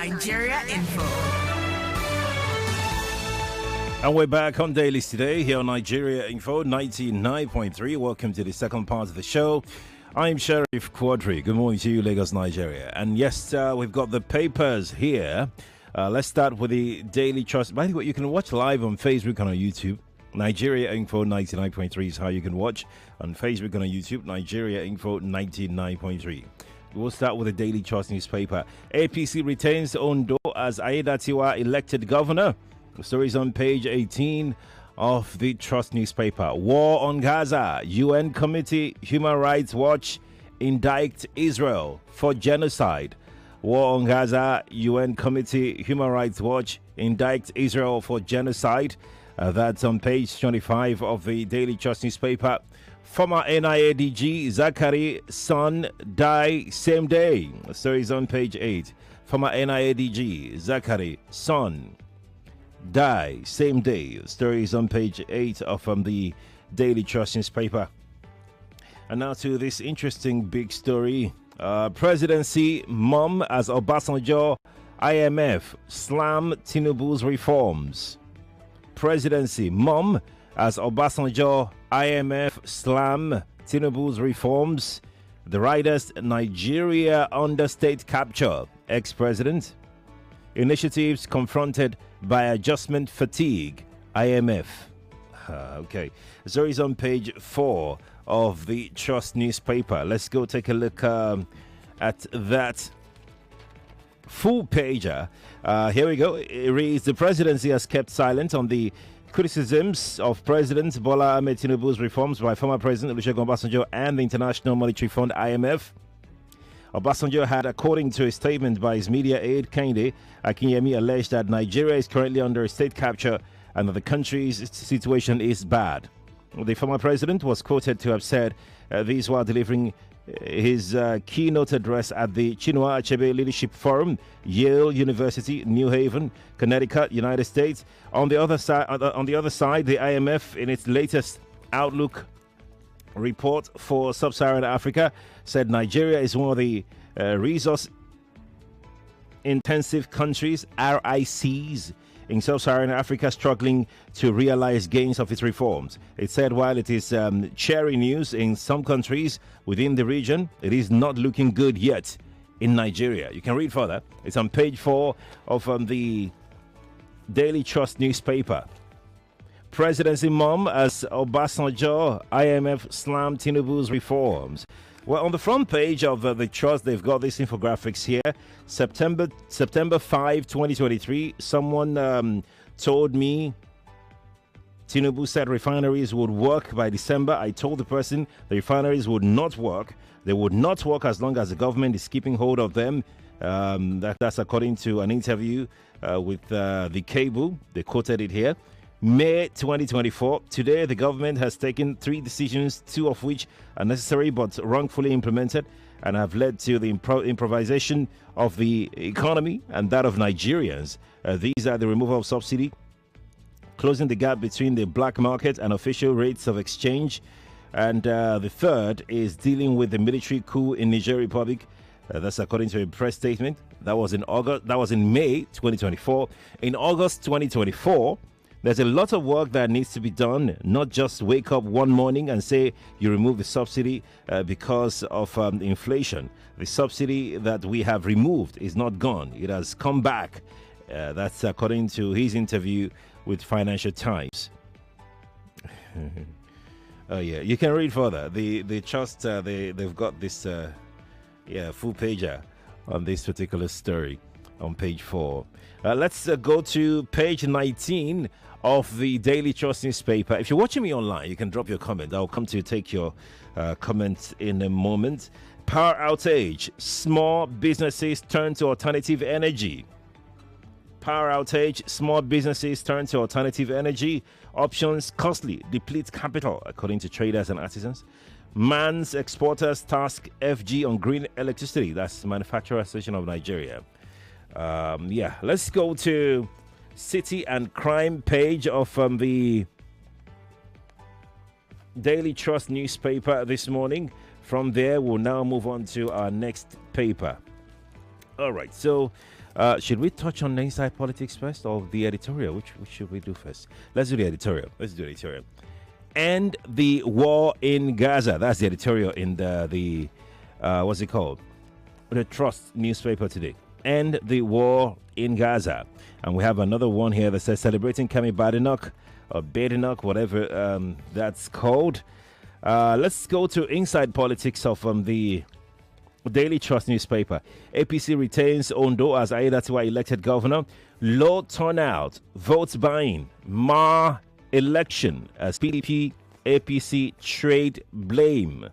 Nigeria Info. And we're back on Dailies today here on Nigeria Info 99.3. Welcome to the second part of the show. I'm Sheriff Quadry. Good morning to you, Lagos, Nigeria. And yes, we've got the papers here. Let's start with the Daily Trust. By the way, you can watch live on Facebook and on YouTube. Nigeria Info 99.3 is how you can watch on Facebook and on YouTube. Nigeria Info 99.3. We'll start with the Daily Trust newspaper. APC retains Ondo as Aiyedatiwa elected governor. The story is on page 18 of the Trust newspaper. War on Gaza. UN Committee Human Rights Watch indict Israel for genocide. War on Gaza. UN Committee Human Rights Watch indict Israel for genocide. That's on page 25 of the Daily Trust newspaper. Former NIADG Zachary son die same day. The story is on page 8. Former NIADG Zachary son die same day. The story is on page 8 of the Daily Trust newspaper. And now to this interesting big story. Presidency mom as Obasanjo IMF slam Tinubu's reforms. Presidency mom as Obasanjo IMF slam Tinubu's reforms. The riders Nigeria understate capture ex-president. Initiatives confronted by adjustment fatigue. IMF. Okay. The story is on page 4 of the Trust newspaper. Let's go take a look at that full pager. Here we go. It reads, the presidency has kept silent on the criticisms of President Bola Ahmed Tinubu's reforms by former President Olusegun Obasanjo and the International Monetary Fund IMF. Obasanjo had, according to a statement by his media aide Kehinde Akinyemi, alleged that Nigeria is currently under state capture and that the country's situation is bad. The former president was quoted to have said these while delivering his keynote address at the Chinua Achebe Leadership Forum, Yale University, New Haven, Connecticut, United States. On the other side, the IMF, in its latest outlook report for sub-Saharan Africa, said Nigeria is one of the resource-intensive countries, RICs, in sub-Saharan Africa struggling to realize gains of its reforms. It said while it is cherry news in some countries within the region, it is not looking good yet in Nigeria. You can read further. It's on page 4 of the Daily Trust newspaper. Presidency mom as Obasanjo IMF slam Tinubu's reforms. Well, on the front page of the Trust, they've got these infographics here. September 5, 2023, someone told me Tinubu said refineries would work by December. I told the person the refineries would not work. They would not work as long as the government is keeping hold of them. That's according to an interview with the Cable. They quoted it here. May 2024. Today, the government has taken 3 decisions, 2 of which are necessary but wrongfully implemented and have led to the improvisation of the economy and that of Nigerians. These are the removal of subsidy, closing the gap between the black market and official rates of exchange, and the third is dealing with the military coup in Niger Republic. That's according to a press statement. That was in August. That was in May 2024. In August 2024. There's a lot of work that needs to be done, not just wake up one morning and say you remove the subsidy because of inflation. The subsidy that we have removed is not gone. It has come back. That's according to his interview with Financial Times. Oh, yeah. You can read further. The Trust, they've got this full pager on this particular story on page 4. Let's go to page 19 of the Daily Trust newspaper. If you're watching me online, you can drop your comment. I'll come to take your comments in a moment. Power outage. Small businesses turn to alternative energy. Power outage. Small businesses turn to alternative energy. Options costly. Deplete capital, according to traders and artisans. Man's exporters task FG on green electricity. That's Manufacturer Association of Nigeria. Let's go to City and Crime page of the Daily Trust newspaper this morning. From there, we'll now move on to our next paper. All right, so Should we touch on the inside politics first or the editorial? Which should we do first? Let's do the editorial. And the war in Gaza. That's the editorial in the what's it called? The Trust newspaper today. And the war in Gaza. And we have another one here that says celebrating Kemi Badenoch or Badenoch, whatever that's called. Let's go to inside politics of the Daily Trust newspaper. APC retains Ondo as Aiyedatiwa elected governor. Low turnout, votes buying, mar election as PDP, APC trade blame.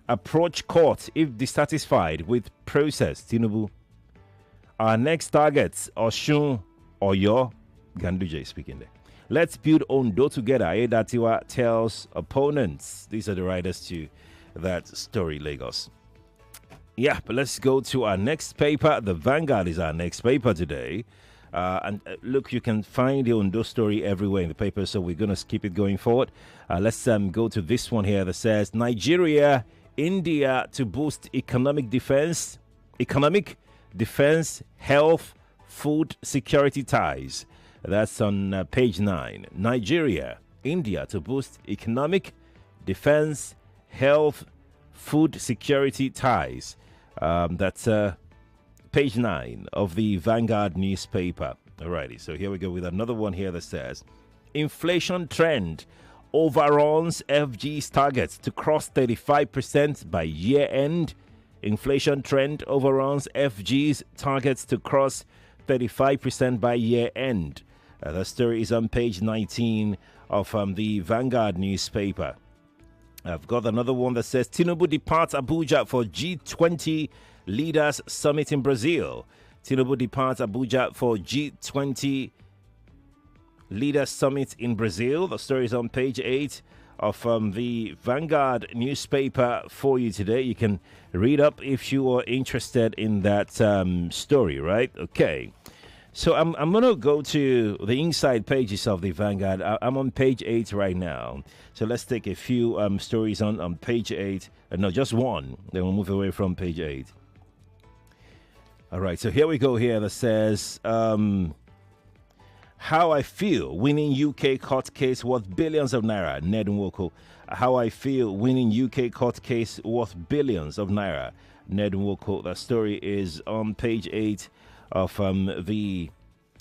Approach court if dissatisfied with process. Tinubu. Our next targets, Oshun, Oyo, Ganduje speaking there. Let's build Ondo together. Aiyedatiwa tells opponents. These are the writers to that story, Lagos. Yeah, but let's go to our next paper. The Vanguard is our next paper today. And look, you can find the Ondo story everywhere in the paper, so we're going to keep it going forward. Let's go to this one here that says Nigeria, India to boost economic defense, health, food security ties. That's on page 9. Nigeria, India to boost economic, defense, health, food security ties. That's page 9 of the Vanguard newspaper. Alrighty, so here we go with another one here that says inflation trend overruns FG's targets to cross 35% by year end. Inflation trend overruns FG's targets to cross 35% by year end. The story is on page 19 of the Vanguard newspaper. I've got another one that says Tinubu departs Abuja for G20 Leaders Summit in Brazil. Tinubu departs Abuja for G20 Leaders Summit in Brazil. The story is on page 8 of the Vanguard newspaper for you today. You can read up if you are interested in that story, right? Okay. So I'm going to go to the inside pages of the Vanguard. I'm on page 8 right now. So let's take a few stories on page 8. No, just one. Then we'll move away from page 8. All right, so here we go here that says, how I feel winning UK court case worth billions of naira, Ned Nwoko. How I feel winning UK court case worth billions of naira, Ned Nwoko. That story is on page 8 of the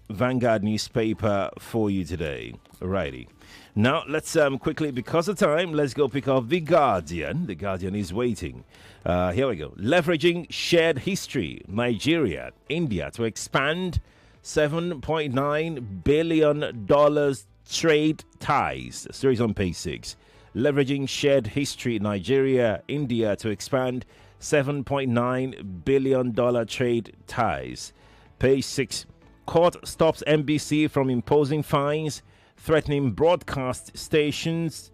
Vanguard newspaper for you today. Alrighty. Now, let's quickly, because of time, let's go pick up The Guardian. The Guardian is waiting. Here we go. Leveraging shared history, Nigeria, India to expand $7.9 billion trade ties. The story's on page 6. Leveraging shared history, Nigeria, India to expand $7.9 billion trade ties. Page 6. Court stops NBC from imposing fines, threatening broadcast stations.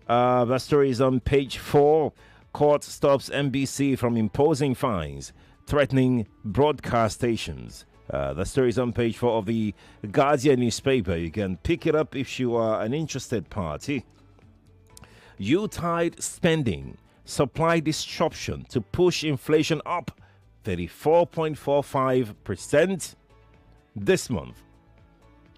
That story is on page 4. Court stops NBC from imposing fines, threatening broadcast stations. The story is on page 4 of the Guardian newspaper. You can pick it up if you are an interested party. Yuletide spending, supply disruption to push inflation up 34.45% this month.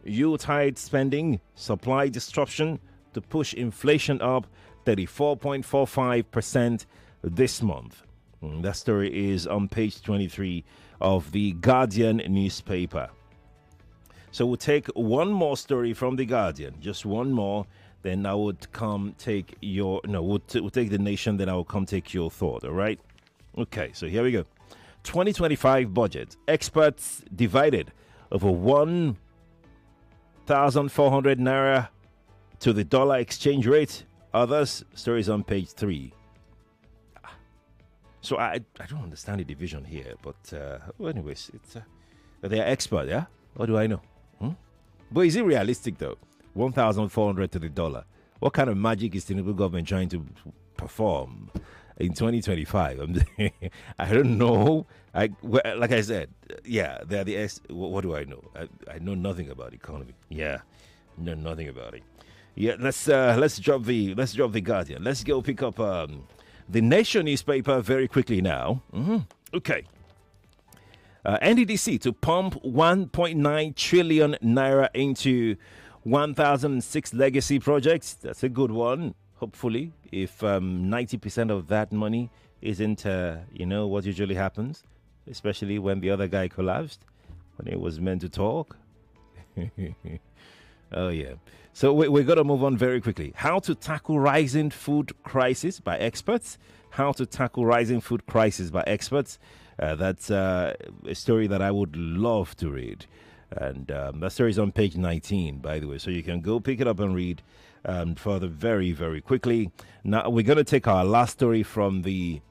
Yuletide spending, supply disruption to push inflation up 34.45% this month. That story is on page 23 of the Guardian newspaper. So we'll take one more story from the Guardian, just one more. Then I would come take your, we'll take the Nation, then I will come take your thought, all right? Okay, so here we go. 2025 budget. Experts divided over 1,400 naira to the dollar exchange rate. Others, stories on page 3. So I don't understand the division here, but well, anyways, it's they are expert, yeah? What do I know? But is it realistic though? 1,400 to the dollar. What kind of magic is the Tinubu government trying to perform in 2025? I don't know. Like I said, yeah, they're the what do I know? I know nothing about economy. Yeah, know nothing about it. Yeah, let's drop the Guardian. Let's go pick up the Nation newspaper very quickly now. Okay. NDDC to pump 1.9 trillion naira into 1,006 legacy projects. That's a good one. Hopefully, if 90% of that money isn't, what usually happens, especially when the other guy collapsed, when it was meant to talk. Oh, yeah. So we're going to move on very quickly. How to tackle rising food crisis by experts. How to tackle rising food crisis by experts. That's a story that I would love to read. And that story is on page 19, by the way. So you can go pick it up and read further very, very quickly. Now, we're going to take our last story from the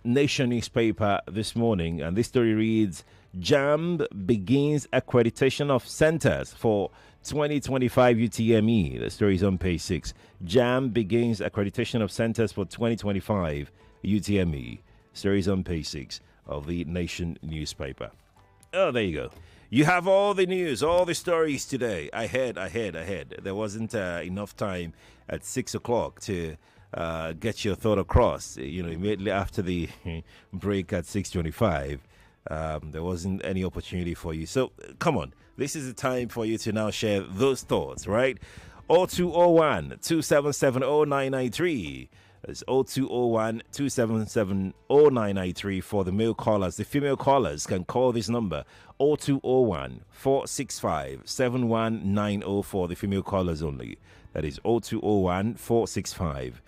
Nation newspaper this morning. And this story reads, JAMB begins accreditation of centers for 2025 UTME. The story is on page 6. JAMB begins accreditation of centers for 2025 UTME. Story is on page 6 of the Nation newspaper. Oh, there you go. You have all the news, all the stories today. Ahead. There wasn't enough time at 6 o'clock to get your thought across. Immediately after the break at 6:25, there wasn't any opportunity for you. So come on, this is the time for you to now share those thoughts, right? 0201 277 0993. It's 0201 277 0993 for the male callers. The female callers can call this number 0201 465 7190 for the female callers only. That is 0201 465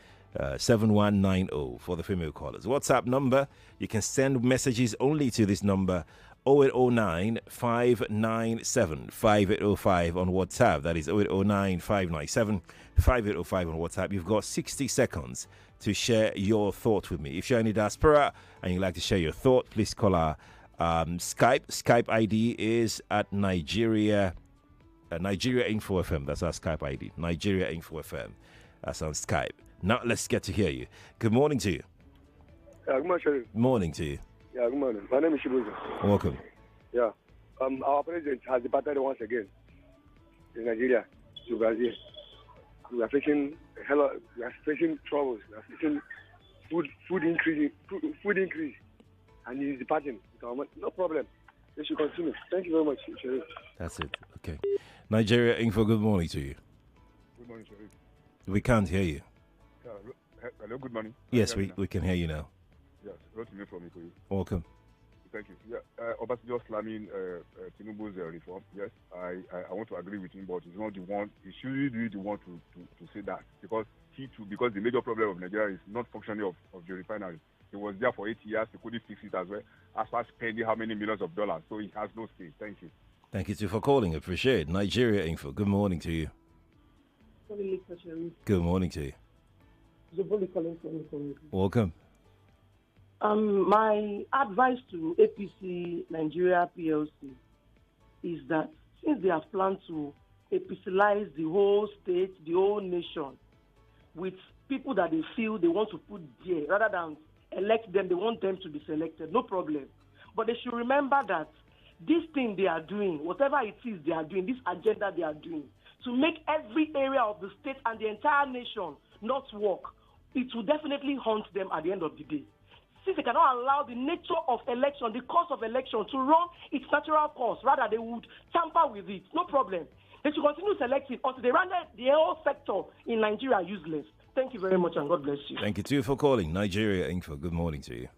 7190 for the female callers. WhatsApp number, you can send messages only to this number 0809 597 5805 on WhatsApp. That is 0809 597 5805 on WhatsApp. You've got 60 seconds to share your thought with me. If you're in the diaspora and you'd like to share your thought, please call our Skype. Skype ID is at Nigeria Info FM. That's our Skype ID. Nigeria Info FM. That's on Skype. Now let's get to hear you. Good morning to you. Good morning, Sharif. Morning to you. Yeah, good morning. My name is Shibuzo. Welcome. Yeah. Our president has departed once again in Nigeria to Brazil. We are facing troubles. We are facing food increase, and he is departing. No problem. They should continue. Thank you very much, Sharif. That's it. Okay. Nigeria Info, good morning to you. Good morning, Sharif. We can't hear you. Hello, good morning. Yes, we can hear you now. Yes, wrote me from you. Welcome. Thank you. Yeah, Obasanjo slamming Tinubu's reform. Yes, I want to agree with him, but he's not the one. He should be the one to say that because because the major problem of Nigeria is not functioning of the refinery. He was there for 8 years. He couldn't fix it as well. As far as spending how many millions of dollars, so he has no say. Thank you. Thank you too for calling. Appreciate it. Nigeria Info. Good morning to you. Good morning to you. Welcome. My advice to APC Nigeria PLC is that since they have planned to APCize the whole state, the whole nation, with people that they feel they want to put there, rather than elect them, they want them to be selected, no problem. But they should remember that this thing they are doing, whatever it is they are doing, this agenda they are doing, to make every area of the state and the entire nation not work, it will definitely haunt them at the end of the day. Since they cannot allow the nature of election, the course of election to run its natural course, rather they would tamper with it. No problem. They should continue selecting until they render the whole sector in Nigeria useless. Thank you very much and God bless you. Thank you too for calling. Nigeria Info. Good morning to you.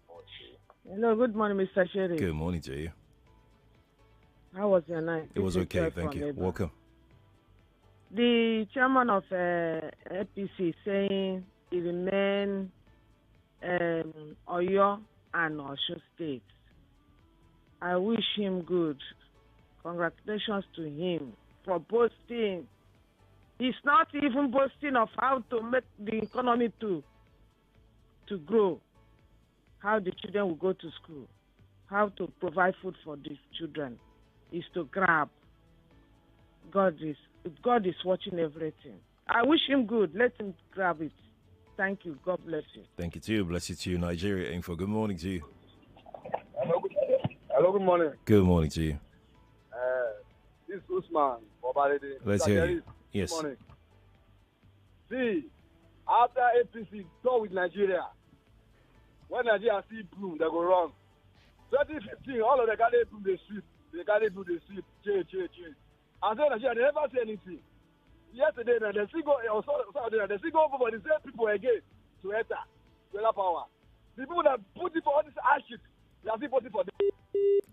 Hello, good morning, Mr. Sherry. Good morning to you. How was your night? It was okay, thank you. Welcome. The chairman of APC saying he remain Oyo and Osho states. I wish him good. Congratulations to him for boasting. He's not even boasting of how to make the economy to grow, how the children will go to school, how to provide food for the children. Is to grab. God is watching everything. I wish him good. Let him grab it. Thank you. God bless you. Thank you too. Bless you too. Nigeria Info. Good morning to you. Hello, good morning. Good morning to you. This is Usman. Let's hear you. Yes. Good morning. See, after APC talk with Nigeria, when Nigeria see bloom, they go wrong. 2015, all of the candidates put the sweep. They can't do the sweep. Change. And then Nigeria, they never say anything. Yesterday, the single, the single for the same people again to enter power. The people that put it for all this action, they are still voting for them.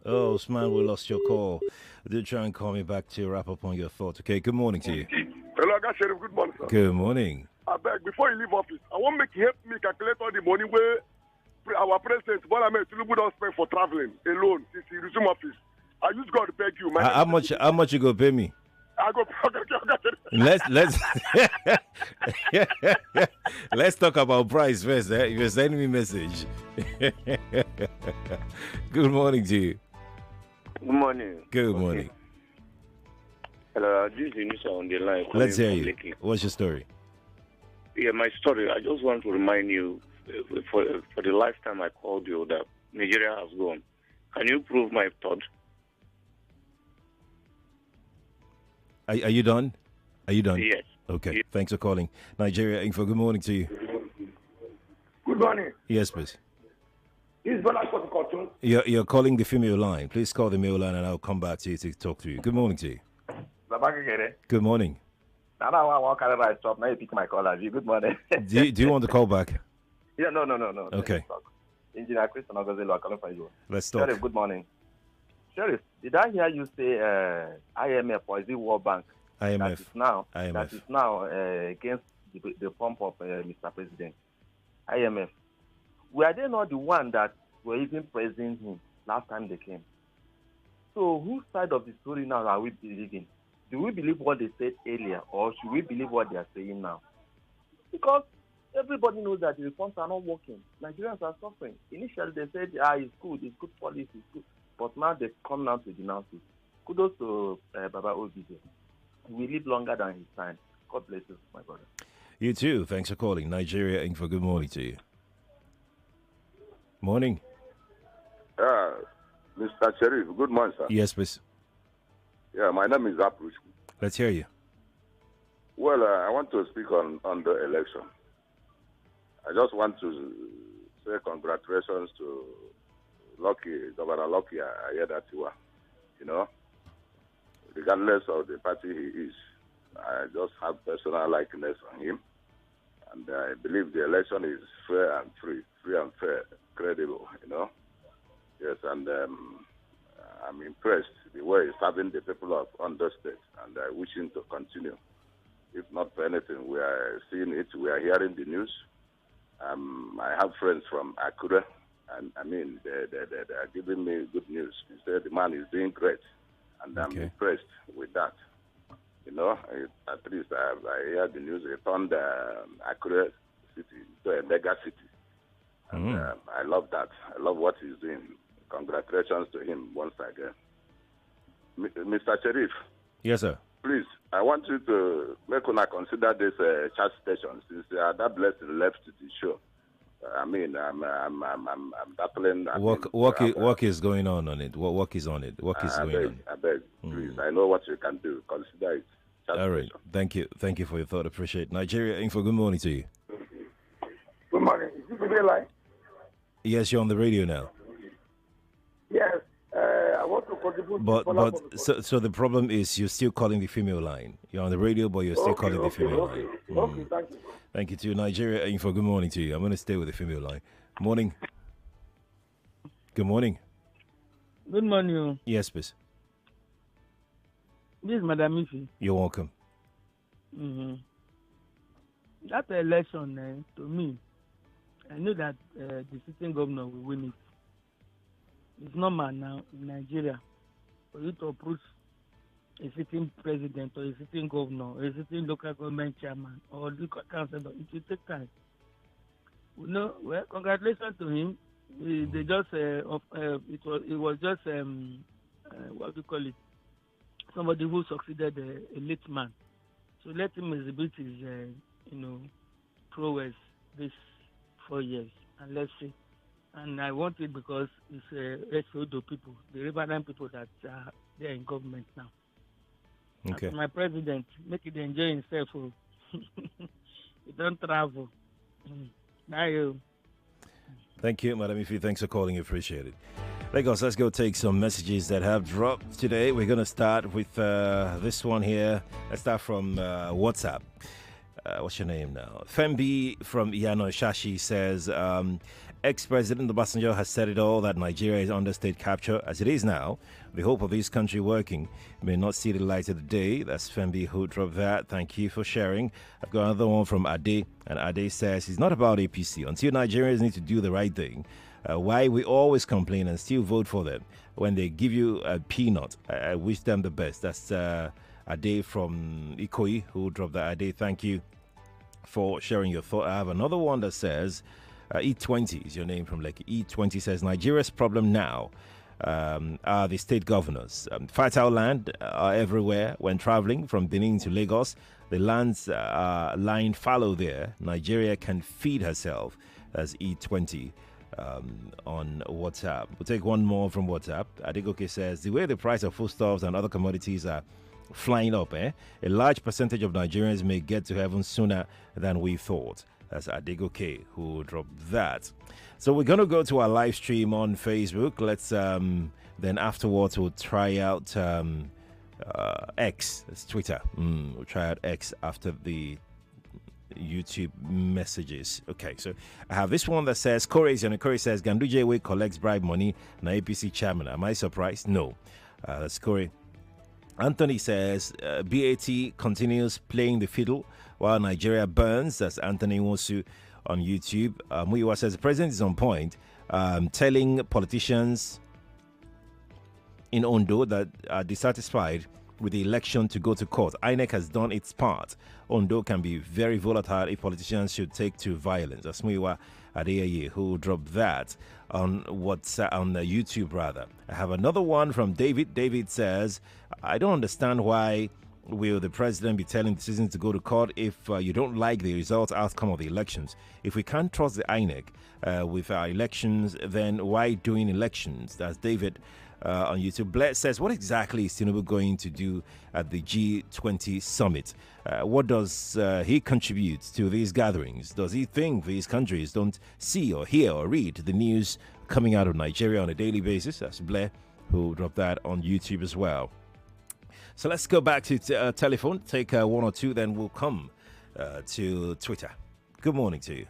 Oh, Usman, we lost your call. Do try and call me back to wrap up on your thoughts. Okay, good morning to you. Hello, Sheriff. Good morning, sir. Good morning. I beg, before you leave office, I want to help me calculate all the money where our president, Bola Ahmed Tinubu, don't spend for traveling alone since he resumed office. I just got to beg you, man. How much you go pay me? I go. Let's let's talk about price first. You're sending me a message. Good morning to you. Good morning. Good morning. Hello, this is Inisa on the line. Let's hear you. What's your story? Yeah, my story. I just want to remind you, for the last time I called you, that Nigeria has gone. Can you prove my thought? Are you done? Are you done? Yes. Okay. Yes. Thanks for calling. Nigeria Info. Good morning to you. Good morning. Yes, please. This is Bola for the cartoon. You're calling the female line. Please call the male line and I'll come back to you to talk to you. Good morning to you. Good morning. Now I want to carry stop. Now you pick my call. Good morning. Do you want to call back? Yeah, no. Okay. Engineer Christian Ogozelo, I'm calling for you. Let's talk. Sheriff, good morning. Sheriff, did I hear you say IMF or is it World Bank? IMF. That is now against the pump of Mr. President. IMF. Were they not the one that were even praising him last time they came? So whose side of the story now are we believing? Do we believe what they said earlier or should we believe what they are saying now? Because everybody knows that the reforms are not working. Nigerians are suffering. Initially they said, it's good policy, it's good. But now they've come now to denounce it. Kudos to Baba Obije. We live longer than his time. God bless you, my brother. You too. Thanks for calling. Nigeria Info. Good morning to you. Morning. Mr. Sheriff, good morning, sir. Yes, please. Yeah, my name is Aprush. Let's hear you. Well, I want to speak on the election. I just want to say congratulations to Governor Lucky Ayedatiwa. You know, regardless of the party he is, I just have personal likeness on him. And I believe the election is fair and free and fair, credible, you know. Yes, and I'm impressed the way he's serving the people of Ondo State, and I wish him to continue. If not for anything, we are seeing it, we are hearing the news. I have friends from Akure, and I mean, they are giving me good news. They say the man is doing great, and I'm impressed with that. You know, at least I heard the news. They turned Akure city to a mega city. And I love that. I love what he's doing. Congratulations to him once again. Mr. Sheriff. Yes, sir. Please, I want you to make una consider this chat station since that blessing left the show. I mean, I'm battling. Work is going on it. What work is on it? Work is going on. I beg, please. I know what you can do. Consider it. All right. Station. Thank you for your thought. Appreciate it. Nigeria Info. Good morning to you. Good morning. Is this the line? Yes, you're on the radio now. Yes. I want to contribute. So the problem is you're still calling the female line. You're on the radio, but you're still calling the female line. Okay, thank you. Thank you to you. Nigeria Info. Good morning to you. I'm going to stay with the female line. Morning. Good morning. Good morning. Yes, please. This is Madam Ifi. You're welcome. That election, to me, I know that the sitting governor will win it. It's normal now in Nigeria for you to approach a sitting president or a sitting governor or a sitting local government chairman or local councillor. It will take time. Well, congratulations to him. They just it was just what do you call it? Somebody who succeeded a late man. So let him exhibit his prowess this 4 years, and let's see. And I want it because it's Esodo people, the Riverine people that are there in government now. Okay. As my president, make it enjoy himself. He don't travel. Bye. Thank you, Madam Ifi. Thanks for calling. Appreciate it. Lagos, let's go take some messages that have dropped today. We're going to start with this one here. Let's start from WhatsApp. What's your name now? Fembi from Iyano Shashi says, ex-president Obasanjo has said it all, that Nigeria is under state capture. As it is now, the hope of this country working may not see the light of the day. That's Fembi who dropped that. Thank you for sharing. I've got another one from Ade, and Ade says, it's not about APC. Until Nigerians need to do the right thing, why we always complain and still vote for them when they give you a peanut. I wish them the best. That's Ade from Ikoyi who dropped that. Ade, thank you for sharing your thought. I have another one that says, E20 is your name from Lekki. E20 says, Nigeria's problem now are the state governors. Fertile land are everywhere. When traveling from Benin to Lagos, the lands are lying fallow there. Nigeria can feed herself. As E20 on WhatsApp. We'll take one more from WhatsApp. Adegoke says, the way the price of foodstuffs and other commodities are flying up, a large percentage of Nigerians may get to heaven sooner than we thought. That's Adegoke who dropped that. So we're going to go to our live stream on Facebook. Let's then afterwards we'll try out X. That's Twitter. We'll try out X after the YouTube messages. Okay, so I have this one that says, Corey says, Ganduje way collects bribe money na APC chairman. Am I surprised? No. That's Corey. Anthony says, BAT continues playing the fiddle while Nigeria burns. That's Anthony Wosu on YouTube. Muiwa says, the president is on point, telling politicians in Ondo that are dissatisfied with the election to go to court. INEC has done its part. Ondo can be very volatile if politicians should take to violence. That's Muiwa Adeyeye who dropped that on WhatsApp, on the YouTube rather. I have another one from David. David says, I don't understand why will the president be telling citizens to go to court if you don't like the outcome of the elections. If we can't trust the INEC with our elections, then why doing elections? That's David on YouTube. Blair says, what exactly is Tinubu going to do at the G20 summit? What does he contribute to these gatherings? Does he think these countries don't see or hear or read the news coming out of Nigeria on a daily basis? That's Blair who dropped that on YouTube as well. So let's go back to telephone, take one or two, then we'll come to Twitter. Good morning to you.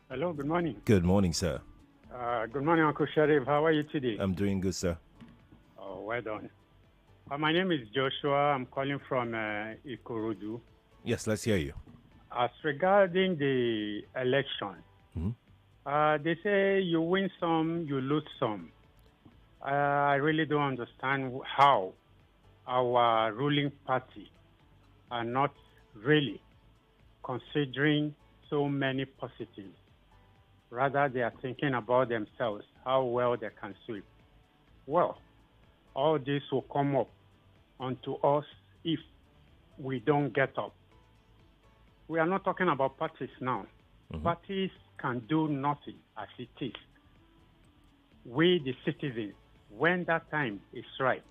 Hello, good morning. Good morning, sir. Good morning, Uncle Sharif. How are you today? I'm doing good, sir. Oh, well done. My name is Joshua. I'm calling from Ikorodu. Yes, let's hear you. As regarding the election, they say you win some, you lose some. I really don't understand how our ruling party are not really considering so many positives. Rather, they are thinking about themselves, how well they can sweep. Well, all this will come up onto us if we don't get up. We are not talking about parties now. Parties can do nothing as it is. We, the citizens, when that time is right,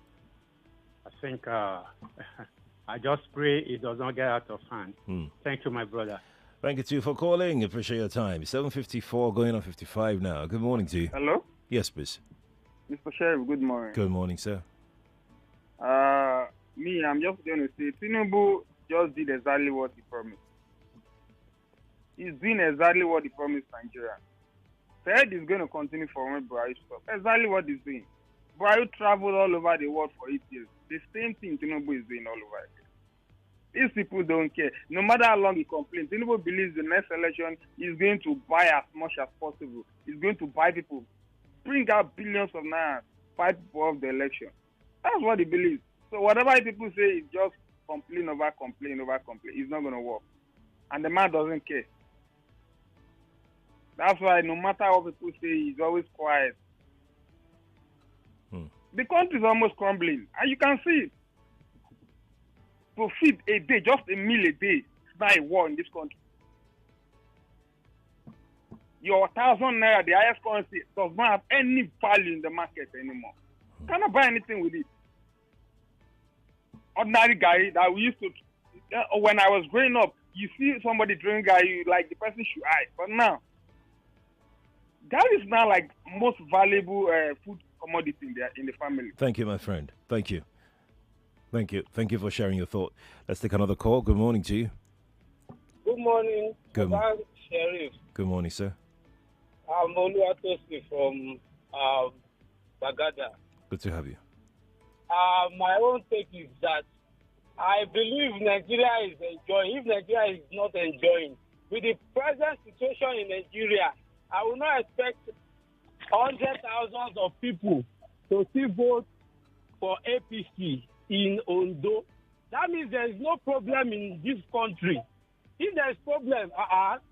I think I just pray it does not get out of hand. Thank you, my brother. Thank you, too, for calling. Appreciate your time. 7:54, going on 55 now. Good morning to you. Hello? Yes, please. Mr. Sheriff, good morning. Good morning, sir. I'm just going to say, Tinubu just did exactly what he promised. He's doing exactly what he promised Nigeria. Said he's going to continue for when Buhari stops. Exactly what he's doing. Buhari traveled all over the world for 8 years. The same thing Tinubu is doing all over again. These people don't care. No matter how long he complains, Tinubu believes the next election is going to buy as much as possible. He's going to buy people, bring out billions of naira, buy people off the election. That's what he believes. So whatever people say is just complain over complain over complain. It's not going to work. And the man doesn't care. That's why no matter what people say, he's always quiet. The country is almost crumbling. And you can see it. To feed a day, just a meal a day, it's not a war in this country. Your 1,000 naira, the highest currency, does not have any value in the market anymore. You cannot buy anything with it. Ordinary guy that we used to, when I was growing up, you see somebody drink guy, you like the person should hide. But now, That is now like most valuable food commodity in the family. Thank you, my friend. Thank you. Thank you. Thank you for sharing your thought. Let's take another call. Good morning to you. Good morning. Good morning. Sheriff. Good morning, sir. I'm Oluwatosi from Bagada. Good to have you. My own take is that I believe Nigeria is enjoying. If Nigeria is not enjoying, with the present situation in Nigeria, I will not expect hundreds of thousands of people to still vote for APC in Ondo. That means there is no problem in this country. If there is problem,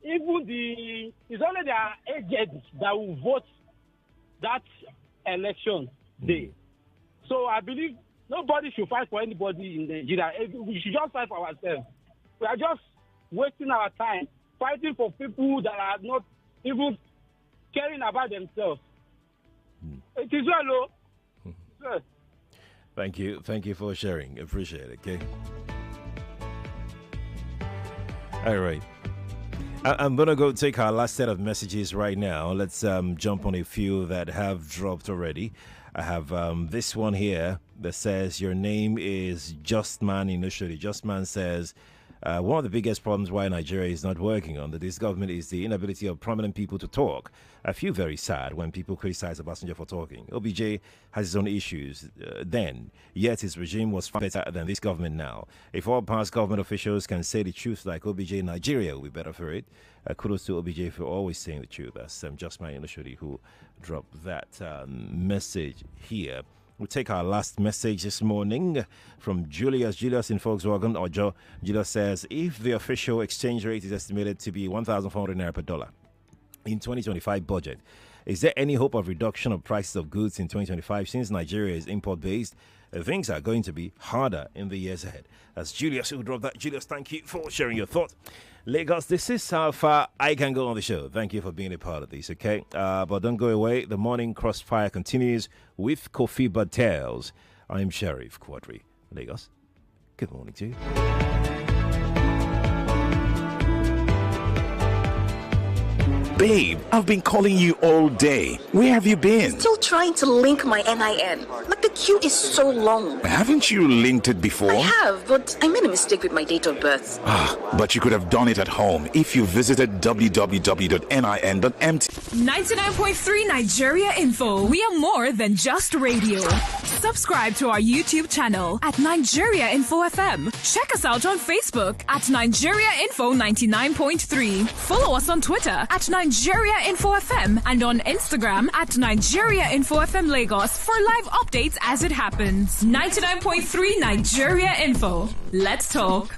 it's only the agents that will vote that election day. So I believe nobody should fight for anybody in Nigeria. We should just fight for ourselves. We are just wasting our time fighting for people that are not even caring about themselves. It is well, sir. Thank you. Thank you for sharing. Appreciate it, okay? All right. I'm going to go take our last set of messages right now. Let's jump on a few that have dropped already. I have this one here that says, your name is Justman initially. Justman says, one of the biggest problems why Nigeria is not working under this government is the inability of prominent people to talk. I feel very sad when people criticize Obasanjo for talking. OBJ has his own issues then, yet his regime was far better than this government now. If all past government officials can say the truth like OBJ, Nigeria will be better for it. Kudos to OBJ for always saying the truth. That's just my initially who dropped that message here. We'll take our last message this morning from Julius. Julius in Volkswagen, Ojo. Julius says, if the official exchange rate is estimated to be 1,400 naira per dollar in 2025 budget, is there any hope of reduction of prices of goods in 2025 since Nigeria is import-based? Things are going to be harder in the years ahead. That's Julius who dropped that. Julius, thank you for sharing your thoughts. Lagos, this is how far I can go on the show. Thank you for being a part of this, okay? But don't go away. The morning crossfire continues with Kofi Tales. I'm Sheriff Quadry. Lagos, good morning to you. Babe, I've been calling you all day. Where have you been? Still trying to link my NIN. Like the queue is so long. Haven't you linked it before? I have, but I made a mistake with my date of birth. But you could have done it at home if you visited www.nin.mt. 99.3 Nigeria Info. We are more than just radio. Subscribe to our YouTube channel at Nigeria Info FM. Check us out on Facebook at Nigeria Info 99.3. Follow us on Twitter at Nigeria Info FM and on Instagram at Nigeria Info FM Lagos for live updates as it happens. 99.3 Nigeria Info. Let's talk.